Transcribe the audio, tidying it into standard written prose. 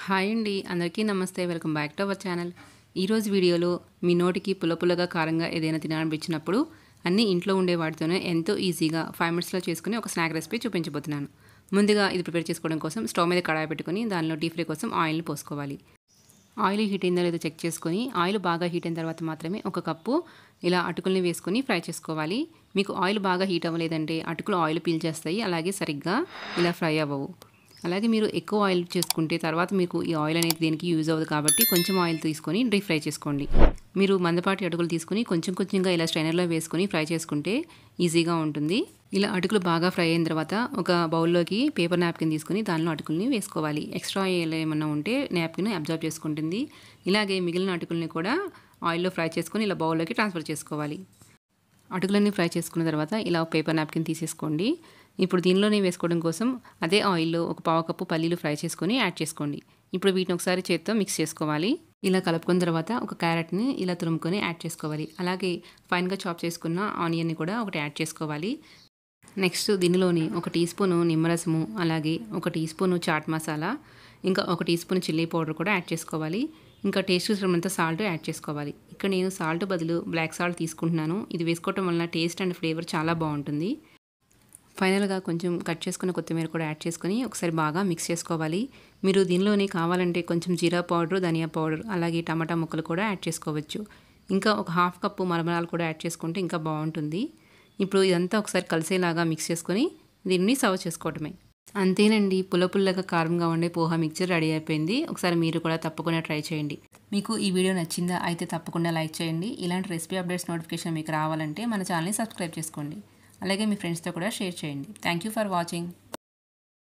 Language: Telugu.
హాయ్ అండి అందరికీ నమస్తే welcome back to our channel. ఈరోజు వీడియోలో మీ నోటికి పుల్లగా కారంగా ఏదైనా తినాలనిపించినప్పుడు అన్నీ ఇంట్లో ఉండే వాటితోనే ఎంతో ఈజీగా 5 మినిట్స్లో చేసుకుని ఒక స్నాక్ రెసిపీ చూపించబోతున్నాను. ముందుగా ఇది ప్రిపేర్ చేసుకోవడం కోసం స్టవ్ మీద కడాయి పెట్టుకొని దానిలో డీప్ ఫ్రై కోసం ఆయిల్ని పోసుకోవాలి. ఆయిల్ హీట్ అయిందో లేదో చెక్ చేసుకొని ఆయిల్ బాగా హీట్ అయిన తర్వాత మాత్రమే ఒక కప్పు ఇలా అటుకుల్ని వేసుకొని ఫ్రై చేసుకోవాలి. మీకు ఆయిల్ బాగా హీట్ అవ్వలేదంటే అటుకులు ఆయిల్ పీల్చేస్తాయి, అలాగే సరిగ్గా ఇలా ఫ్రై అవ్వవు. అలాగే మీరు ఎక్కువ ఆయిల్ చేసుకుంటే తర్వాత మీకు ఈ ఆయిల్ అనేది దేనికి యూజ్ అవ్వదు కాబట్టి కొంచెం ఆయిల్ తీసుకొని డీప్ ఫ్రై చేసుకోండి. మీరు మందపాటి అటుకులు తీసుకొని కొంచెంగా ఇలా స్ట్రైనర్లో వేసుకొని ఫ్రై చేసుకుంటే ఈజీగా ఉంటుంది. ఇలా అటుకులు బాగా ఫ్రై అయిన తర్వాత ఒక బౌల్లోకి పేపర్ నాప్కిన్ తీసుకొని దానిలో అటుకుల్ని వేసుకోవాలి. ఎక్స్ట్రా ఆయిల్ ఏమన్నా ఉంటే నాప్కిన్ అబ్జర్వ్ చేసుకుంటుంది. ఇలాగే మిగిలిన అటుకుల్ని కూడా ఆయిల్లో ఫ్రై చేసుకొని ఇలా బౌల్లోకి ట్రాన్స్ఫర్ చేసుకోవాలి. అటుకులన్నీ ఫ్రై చేసుకున్న తర్వాత ఇలా పేపర్ నాప్కిన్ తీసేసుకోండి. ఇప్పుడు దీనిలోనే వేసుకోవడం కోసం అదే ఆయిల్లో ఒక పావు కప్పు పల్లీలు ఫ్రై చేసుకొని యాడ్ చేసుకోండి. ఇప్పుడు వీటిని ఒకసారి చేత్తో మిక్స్ చేసుకోవాలి. ఇలా కలుపుకున్న తర్వాత ఒక క్యారెట్ని ఇలా తురుముకొని యాడ్ చేసుకోవాలి. అలాగే ఫైన్గా చాప్ చేసుకున్న ఆనియన్ని కూడా ఒకటి యాడ్ చేసుకోవాలి. నెక్స్ట్ దీనిలోని ఒక టీ స్పూను నిమ్మరసము, అలాగే ఒక టీ స్పూను చాట్ మసాలా, ఇంకా ఒక టీ స్పూన్ చిల్లీ పౌడర్ కూడా యాడ్ చేసుకోవాలి. ఇంకా టేస్ట్కి సరిపడినంత సాల్ట్ యాడ్ చేసుకోవాలి. ఇక్కడ నేను సాల్ట్ బదులు బ్లాక్ సాల్ట్ తీసుకుంటున్నాను. ఇది వేసుకోవటం వలన టేస్ట్ అండ్ ఫ్లేవర్ చాలా బాగుంటుంది. ఫైనల్గా కొంచెం కట్ చేసుకున్న కొత్తిమీర కూడా యాడ్ చేసుకొని ఒకసారి బాగా మిక్స్ చేసుకోవాలి. మీరు దీనిలోనే కావాలంటే కొంచెం జీరా పౌడర్, ధనియా పౌడర్, అలాగే టమాటా ముక్కలు కూడా యాడ్ చేసుకోవచ్చు. ఇంకా ఒక హాఫ్ కప్పు మరమరాలు కూడా యాడ్ చేసుకుంటే ఇంకా బాగుంటుంది. ఇప్పుడు ఇదంతా ఒకసారి కలిసేలాగా మిక్స్ చేసుకొని దీన్ని సర్వ్ చేసుకోవటమే. అంతేనండి, పుల్లగా కారంగా ఉండే పోహా మిక్చర్ రెడీ అయిపోయింది. ఒకసారి మీరు కూడా తప్పకుండా ట్రై చేయండి. మీకు ఈ వీడియో నచ్చిందా అయితే తప్పకుండా లైక్ చేయండి. ఇలాంటి రెసిపీ అప్డేట్స్ నోటిఫికేషన్ మీకు రావాలంటే మన ఛానల్ని సబ్స్క్రైబ్ చేసుకోండి. అలాగే మీ ఫ్రెండ్స్తో కూడా షేర్ చేయండి. Thank you for watching.